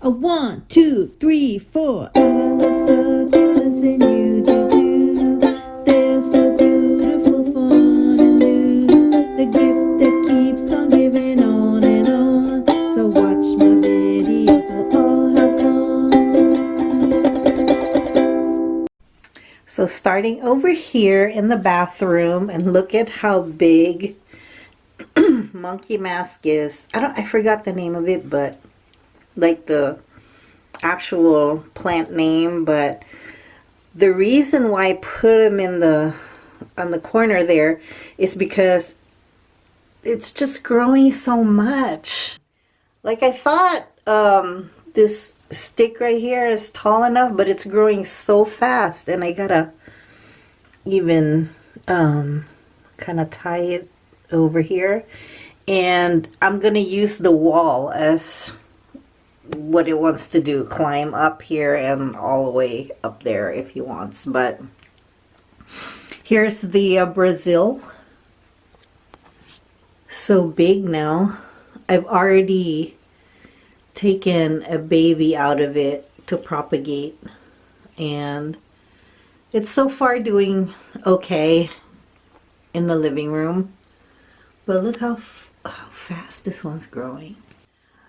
A 1, 2, 3, 4. I love succulents and you do too. They're so beautiful, fun and new. The gift that keeps on giving on and on. So watch my videos, we'll all have fun. So starting over here in the bathroom, and look at how big monkey mask is. I forgot the name of it, but like the actual plant name, but the reason why I put them in on the corner there is because it's just growing so much. Like I thought this stick right here is tall enough, but it's growing so fast, and I gotta even kind of tie it over here, and I'm gonna use the wall as what it wants to do, climb up here and all the way up there if he wants. But here's the Brazil, so big now. I've already taken a baby out of it to propagate, and it's so far doing okay in the living room. But look how fast this one's growing.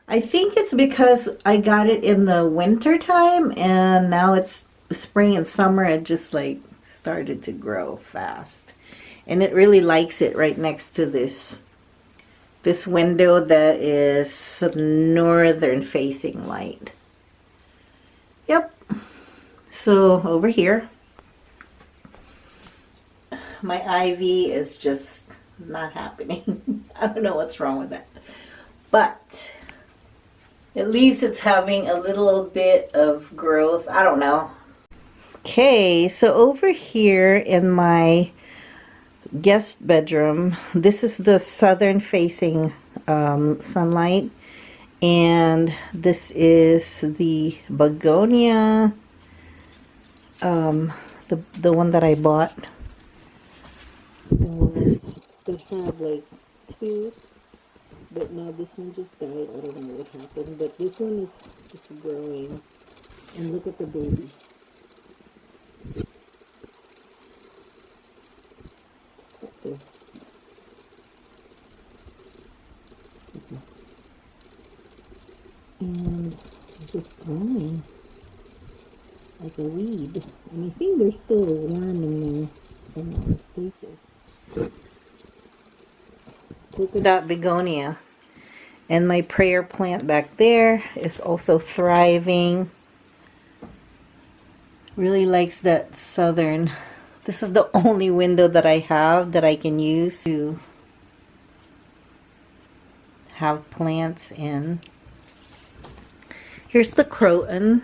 I think it's because I got it in the winter time, and now it's spring and summer. It just like started to grow fast, and it really likes it right next to this window that is northern facing light. Yep. So over here, my ivy is just not happening. I don't know what's wrong with that, but at least it's having a little bit of growth. I don't know. Okay, so over here in my guest bedroom, this is the southern facing sunlight, and this is the begonia, the one that I bought. They have like two, but now this one just died. I don't know what happened, but this one is just growing. And look at the baby. Look at this. And it's just growing like a weed. And I think there's still a worm in there, if I'm not mistaken. Polka Dot Begonia. And my prayer plant back there is also thriving. Really likes that southern. This is the only window that I have that I can use to have plants in. Here's the croton.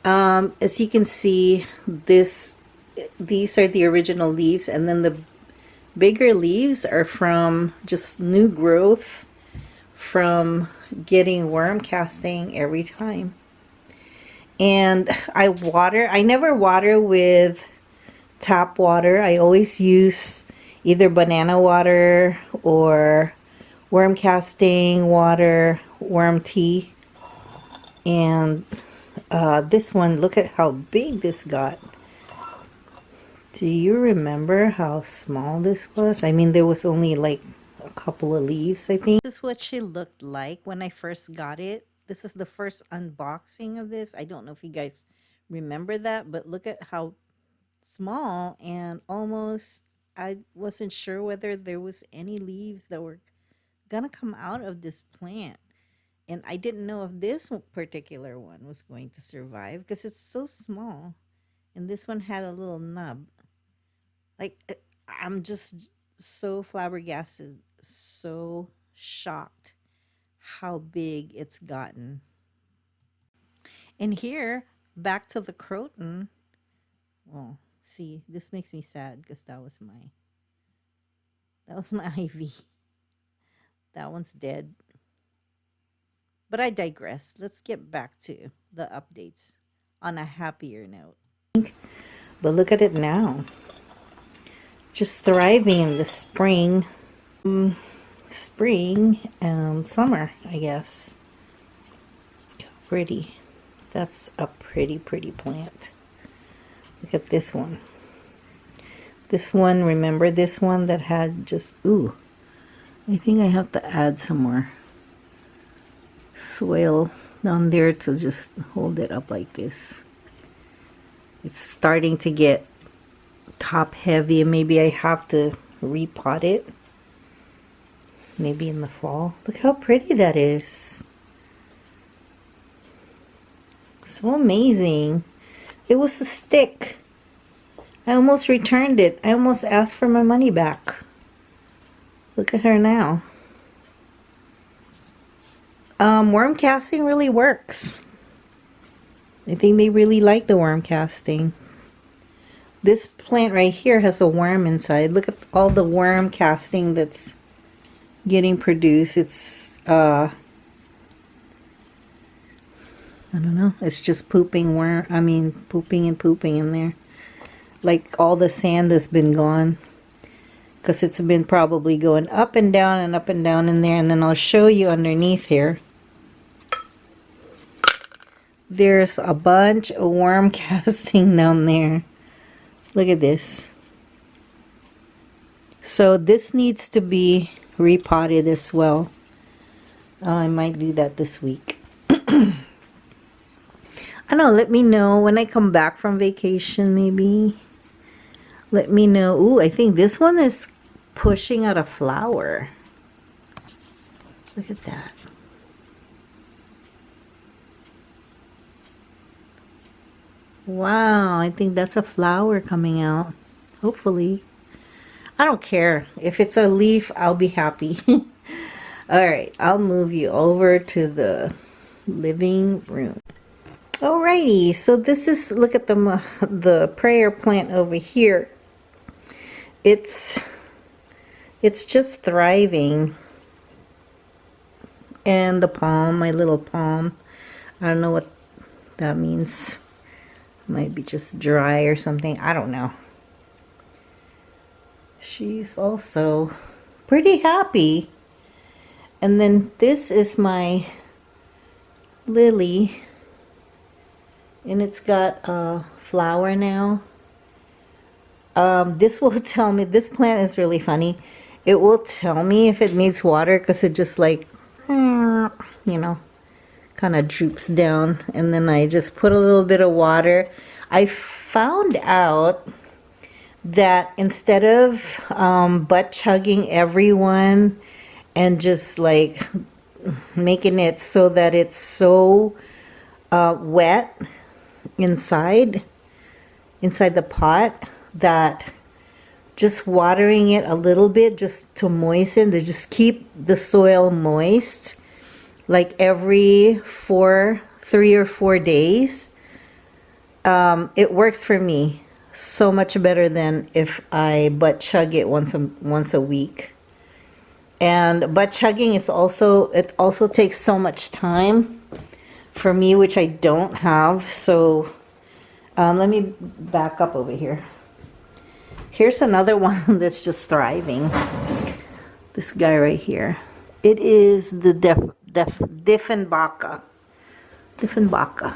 As you can see, these are the original leaves, and then the bigger leaves are from just new growth from getting worm casting every time. And I never water with tap water. I always use either banana water or worm casting water, worm tea. And this one, look at how big this got. Do you remember how small this was? I mean, there was only like a couple of leaves, I think. This is what she looked like when I first got it. This is the first unboxing of this. I don't know if you guys remember that, but look at how small, and almost, I wasn't sure whether there was any leaves that were gonna come out of this plant. And I didn't know if this particular one was going to survive because it's so small. And this one had a little nub. Like, I'm just so flabbergasted, so shocked how big it's gotten. And here, back to the croton. Well, see, this makes me sad because that was my ivy. That one's dead. But I digress. Let's get back to the updates on a happier note. But look at it now. Just thriving in the spring and summer, I guess. pretty. That's a pretty plant. Look at this one. This one, remember this one that had just, ooh, I think I have to add some more soil down there to just hold it up like this. It's starting to get top heavy, and maybe I have to repot it. Maybe in the fall. Look how pretty that is. So amazing. It was a stick. I almost returned it. I almost asked for my money back. Look at her now. Worm casting really works. I think they really like the worm casting. This plant right here has a worm inside. Look at all the worm casting that's getting produced. It's I don't know, it's just pooping pooping and pooping in there, like all the sand has been gone, because it's been probably going up and down and up and down in there. And then I'll show you underneath here, there's a bunch of worm casting down there. Look at this. So this needs to be repotted as well. I might do that this week. I don't know, let me know when I come back from vacation, maybe. Let me know. Ooh, I think this one is pushing out a flower. Look at that. Wow, I think that's a flower coming out. Hopefully. I don't care. If it's a leaf, I'll be happy. Alright, I'll move you over to the living room. Alrighty, so this is, look at the prayer plant over here. It's just thriving. And the palm, my little palm, I don't know what that means. Might be just dry or something, I don't know. She's also pretty happy. And then this is my lily, and it's got a flower now. This will tell me, this plant is really funny. It will tell me if it needs water, because it just like, you know, kind of droops down. And then I just put a little bit of water. I found out that instead of butt chugging everyone and just like making it so that it's so wet inside the pot, that just watering it a little bit just to moisten, to just keep the soil moist, like every 3 or 4 days, it works for me so much better than if I butt chug it once a week. And butt chugging is also, it also takes so much time for me, which I don't have. So let me back up over here. Here's another one that's just thriving. This guy right here. It is the Dieffenbachia. Dieffenbachia.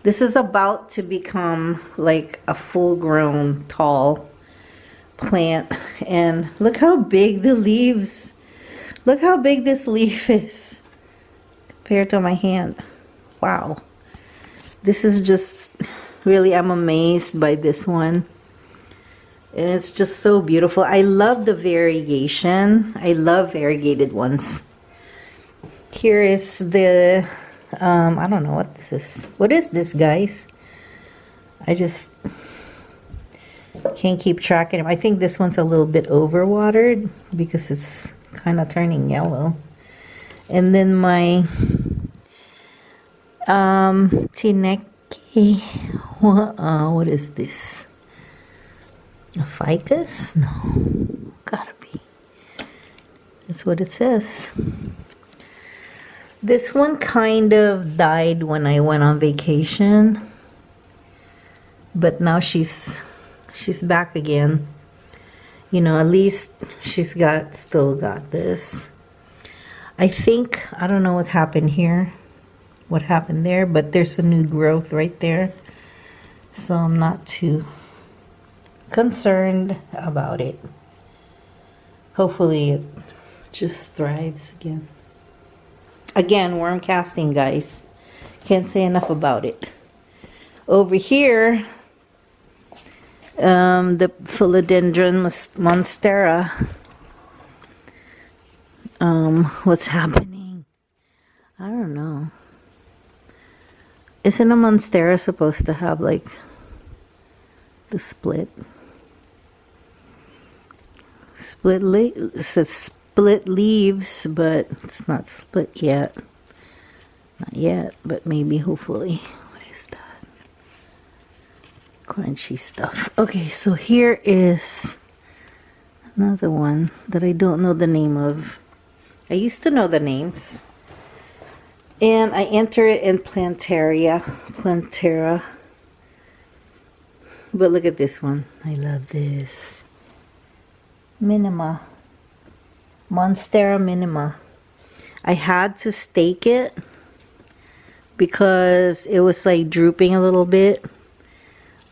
This is about to become like a full-grown tall plant. And look how big the leaves. Look how big this leaf is compared to my hand. Wow. This is just really, I'm amazed by this one. And it's just so beautiful. I love the variegation. I love variegated ones. Here is the, I don't know what this is. What is this, guys? I just can't keep track of them. I think this one's a little bit overwatered because it's kind of turning yellow. And then my Tineke, what is this? A ficus? No, gotta be. That's what it says. This one kind of died when I went on vacation, but now she's back again. You know, at least she's still got this. I think, I don't know what happened here. what happened there, but there's a new growth right there. So I'm not too concerned about it. Hopefully it just thrives again. Again, worm casting, guys. Can't say enough about it. Over here, the Philodendron Monstera. What's happening? I don't know. Isn't a Monstera supposed to have like the split? It says split leaves, but it's not split yet. Not yet, but maybe, hopefully. What is that? Crunchy stuff. Okay, so here is another one that I don't know the name of. I used to know the names. And I enter it in Plantera. But look at this one. I love this. Minima. Monstera Minima. I had to stake it because it was like drooping a little bit.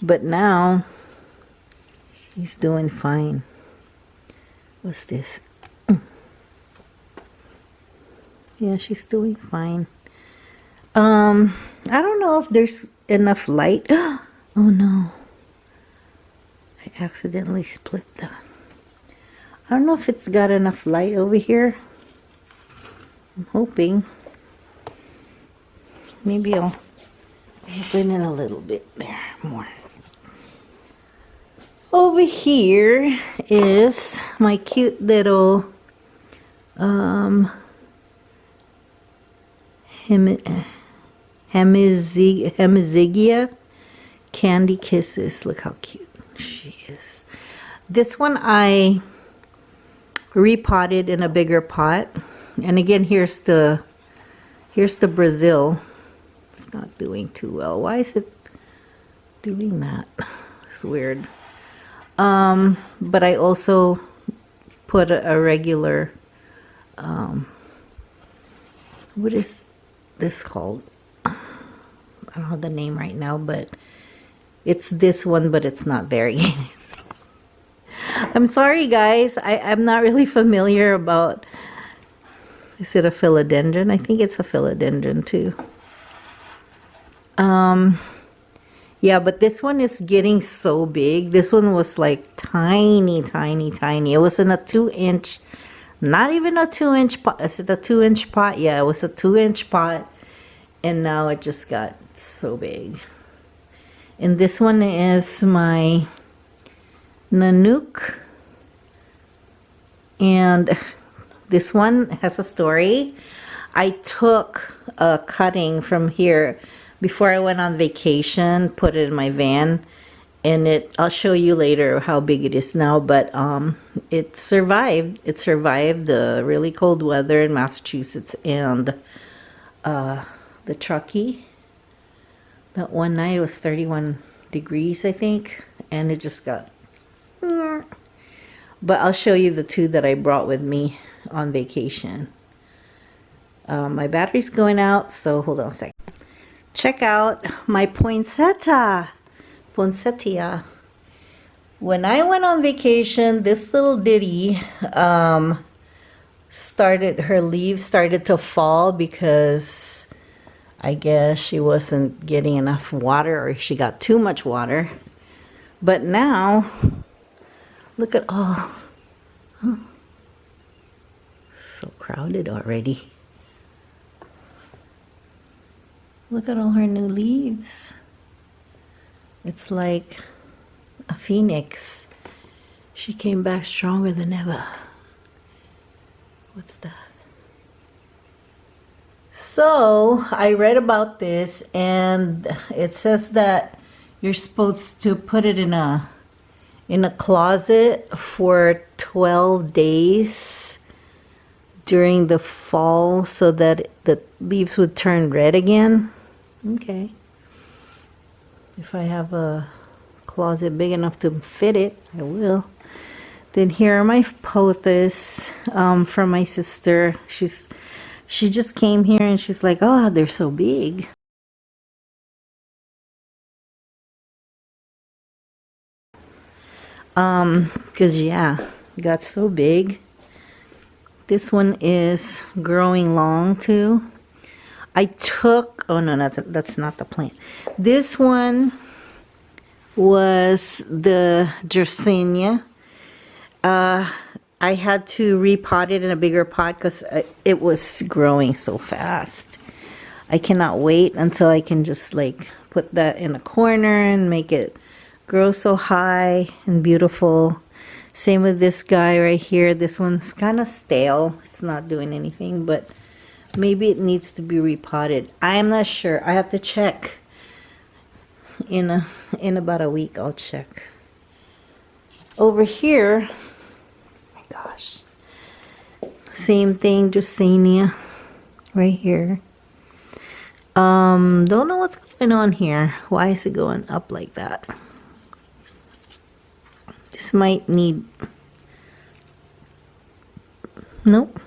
But now he's doing fine. What's this? Yeah, she's doing fine. I don't know if there's enough light. Oh no. I accidentally split that. I don't know if it's got enough light over here. I'm hoping. Maybe I'll open it a little bit there more. Over here is my cute little Hemizigia Candy Kisses. Look how cute she is. This one I repotted in a bigger pot, and again, here's the Brazil. It's not doing too well. Why is it doing that? It's weird. But I also put a regular what is this called? I don't know the name right now, but it's this one, but it's not variegated. I'm sorry, guys. I'm not really familiar about. Is it a philodendron? I think it's a philodendron too. Yeah, but this one is getting so big. This one was like tiny. It was in a 2-inch, not even a 2-inch pot. Is it a 2-inch pot? Yeah, it was a 2-inch pot. And now it just got so big. And this one is my Nanook. And this one has a story. I took a cutting from here before I went on vacation, put it in my van, and I'll show you later how big it is now, but it survived. It survived the really cold weather in Massachusetts and the Truckee. That one night it was 31 degrees, I think, and it just got. But I'll show you the two that I brought with me on vacation. My battery's going out, so hold on a second. Check out my poinsettia. When I went on vacation, this little ditty her leaves started to fall because I guess she wasn't getting enough water, or she got too much water. But now, look at all. So crowded already. Look at all her new leaves. It's like a phoenix. She came back stronger than ever. What's that? So I read about this, and it says that you're supposed to put it in a closet for 12 days during the fall so that the leaves would turn red again. Okay. If I have a closet big enough to fit it, I will. Then here are my pothos from my sister. She's She just came here and she's like, oh, they're so big. Because yeah, got so big. This one is growing long too. I took, oh no, that's not the plant. This one was the Dracenia. I had to repot it in a bigger pot because it was growing so fast. I cannot wait until I can just like put that in a corner and make it grow so high and beautiful. Same with this guy right here. This one's kind of stale. It's not doing anything, but maybe it needs to be repotted. I'm not sure. I have to check. In about a week, I'll check. Over here, oh my gosh, same thing, Dracenia, right here. Don't know what's going on here. Why is it going up like that? This might need, nope.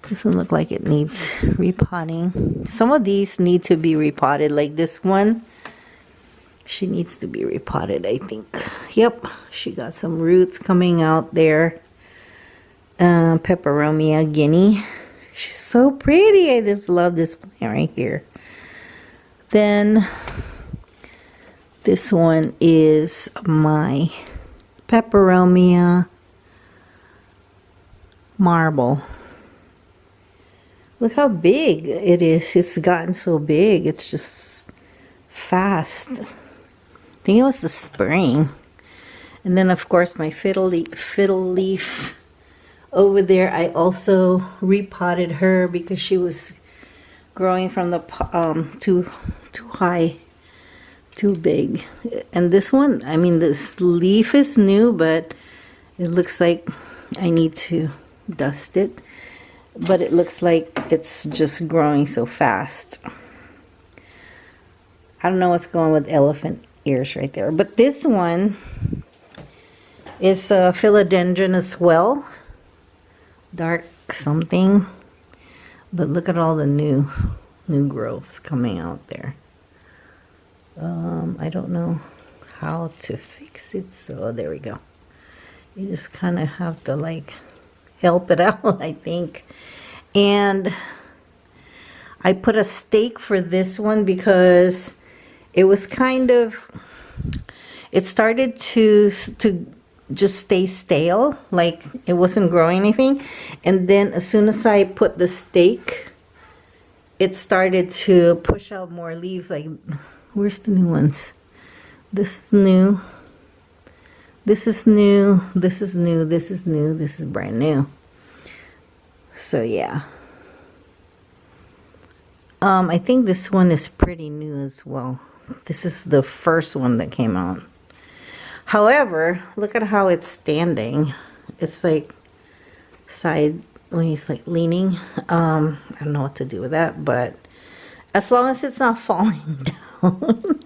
Doesn't look like it needs repotting. Some of these need to be repotted, like this one. She needs to be repotted, I think. Yep, she got some roots coming out there. Peperomia Guinea. She's so pretty. I just love this plant right here. Then this one is my Peperomia Marble. Look how big it is. It's gotten so big. It's just fast. I think it was the spring. And then of course my fiddle leaf over there. I also repotted her because she was growing from the too high, too big. And this one, I mean, this leaf is new, but it looks like I need to dust it. But it looks like it's just growing so fast. I don't know what's going on with elephant ears right there. But this one is a philodendron as well. Dark something. But look at all the new growths coming out there. I don't know how to fix it. So there we go. You just kind of have to like help it out, I think. And I put a stake for this one because it was kind of, it started to just stay stale, like it wasn't growing anything. And then as soon as I put the stake, it started to push out more leaves. Like, where's the new ones? This is new. This is new. This is new. This is new. This is brand new. So yeah. I think this one is pretty new as well. This is the first one that came out. However, look at how it's standing. It's like sideways, like leaning. I don't know what to do with that, but as long as it's not falling down,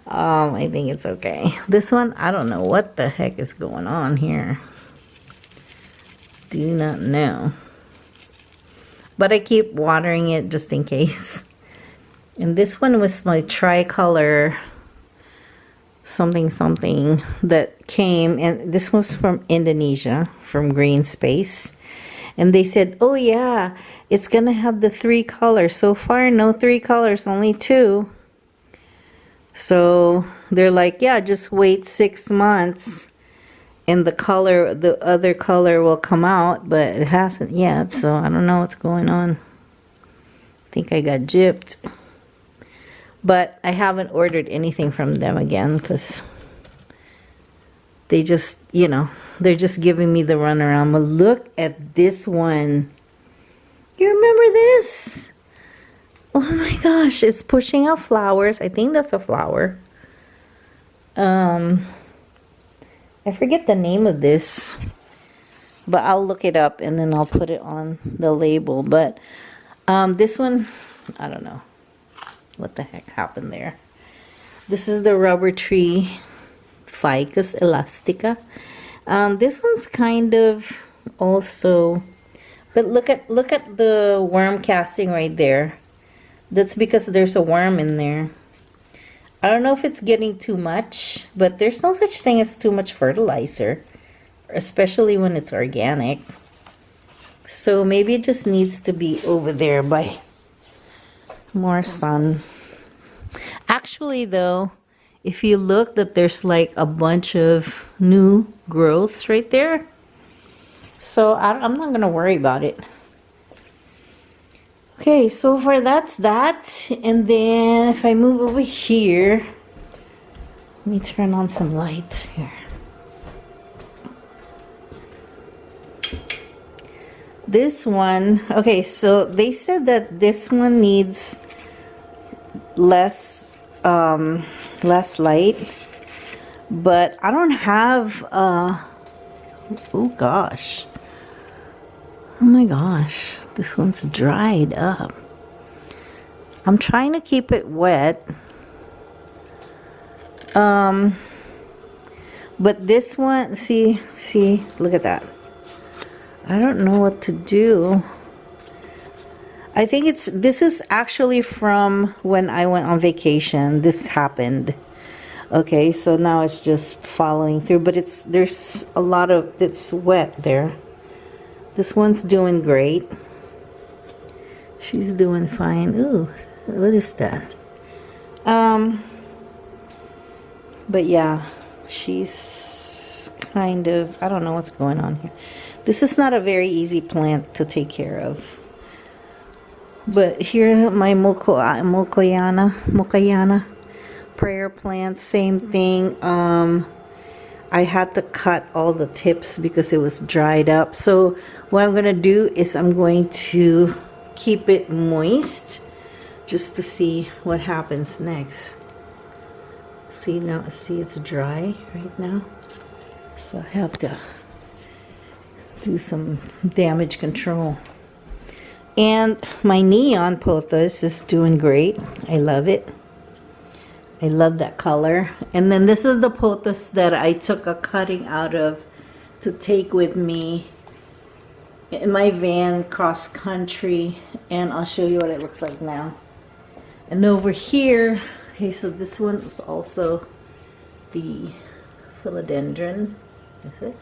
I think it's okay. This one, I don't know what the heck is going on here. Do not know. But I keep watering it just in case. And this one was my tricolor something that came, and this was from Indonesia, from Green Space. And they said, oh yeah, it's gonna have the 3 colors. So far, no 3 colors, only 2. So they're like, yeah, just wait 6 months and the other color will come out, but it hasn't yet. So I don't know what's going on. I think I got gypped. But I haven't ordered anything from them again because they just, you know, they're just giving me the runaround. But look at this one. You remember this? Oh my gosh, it's pushing out flowers. I think that's a flower. I forget the name of this, but I'll look it up and then I'll put it on the label. But this one, I don't know what the heck happened there. This is the rubber tree Ficus Elastica. This one's kind of also But look at the worm casting right there. That's because there's a worm in there. I don't know if it's getting too much, but there's no such thing as too much fertilizer, especially when it's organic. So maybe it just needs to be over there by more sun. Actually though, if you look, that there's like a bunch of new growths right there. So I'm not gonna worry about it. Okay, so far that's that. And then if I move over here, let me turn on some lights here. This one, okay, so they said that this one needs less light, but I don't have oh gosh, oh my gosh, this one's dried up. I'm trying to keep it wet, but this one, see, look at that. I don't know what to do. I think this is actually from when I went on vacation. This happened. Okay, so now it's just following through, but there's a lot of, it's wet there. This one's doing great. She's doing fine. Ooh, what is that? But yeah, she's kind of, I don't know what's going on here. This is not a very easy plant to take care of. But here, my Mokayana prayer plant, same thing. I had to cut all the tips because it was dried up. So what I'm gonna do is I'm going to keep it moist just to see what happens next. See now, see it's dry right now. So I have to do some damage control. And my neon pothos is doing great. I love it. I love that color. And then this is the pothos that I took a cutting out of to take with me in my van cross country. And I'll show you what it looks like now. And over here, okay, so this one is also the philodendron. Is it?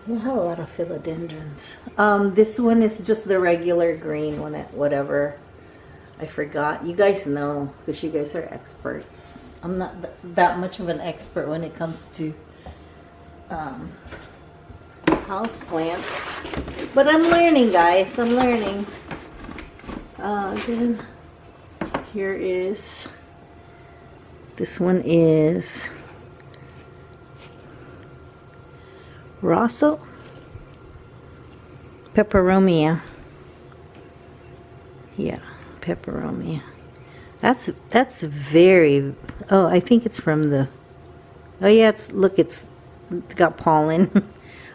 I have a lot of philodendrons. This one is just the regular green one, whatever. I forgot. You guys know, because you guys are experts. I'm not that much of an expert when it comes to house plants. But I'm learning, guys. I'm learning. Then here is, this one is Rosso Peperomia. Yeah, Peperomia. That's very, oh, I think it's from the, oh yeah, it's got pollen.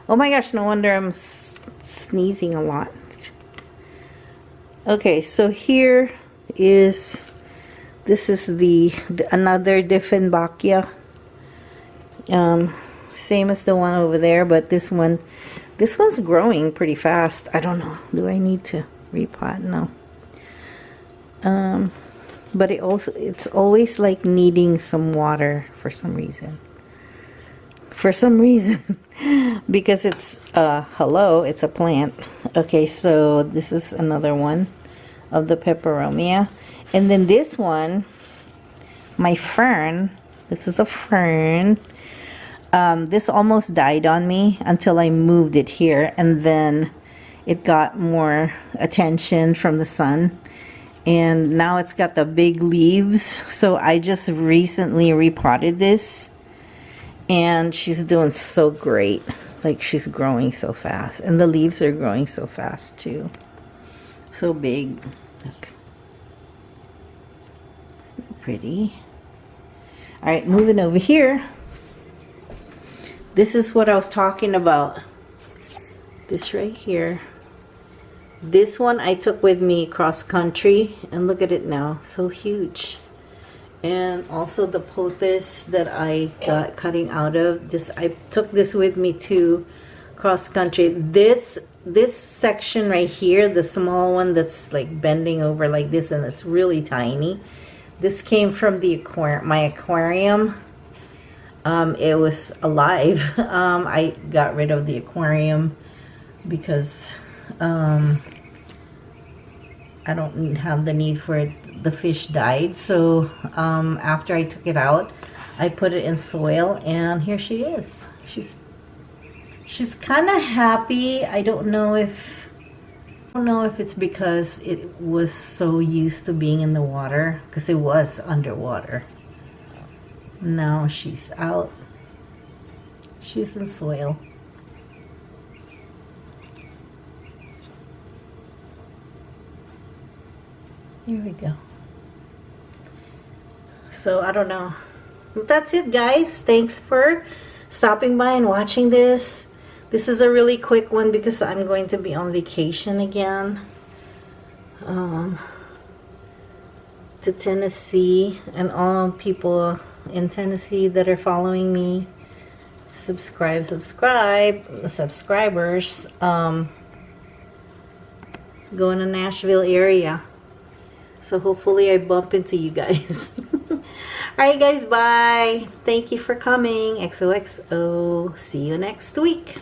Oh my gosh, no wonder I'm sneezing a lot. Okay, so here is, this is the another Dieffenbachia. Same as the one over there, but this one's growing pretty fast. I don't know. Do I need to repot? No. But it's always like needing some water for some reason. Because it's hello, it's a plant. Okay, so this is another one of the peperomia. And then this one, my fern, this is a fern. This almost died on me until I moved it here, and then it got more attention from the sun, and now it's got the big leaves. So I just recently repotted this, and she's doing so great. Like, she's growing so fast, and the leaves are growing so fast too. So big. Look. Isn't that pretty? All right, moving over here. This is what I was talking about. This right here. This one I took with me cross country, and look at it now, so huge. And also the pothos that I got cutting out of this, I took this with me to cross country. This this section right here, the small one that's like bending over like this, and it's really tiny. This came from the my aquarium. It was alive. I got rid of the aquarium because I don't have the need for it. The fish died. So after I took it out, I put it in soil, and here she is. She's kind of happy. I don't know if it's because it was so used to being in the water, because it was underwater. Now she's out. She's in soil. Here we go. So I don't know. That's it, guys. Thanks for stopping by and watching this. This is a really quick one because I'm going to be on vacation again to Tennessee, and all people in Tennessee that are following me, subscribers, going to Nashville area. So hopefully I bump into you guys. Alright guys, bye. Thank you for coming. XOXO. See you next week.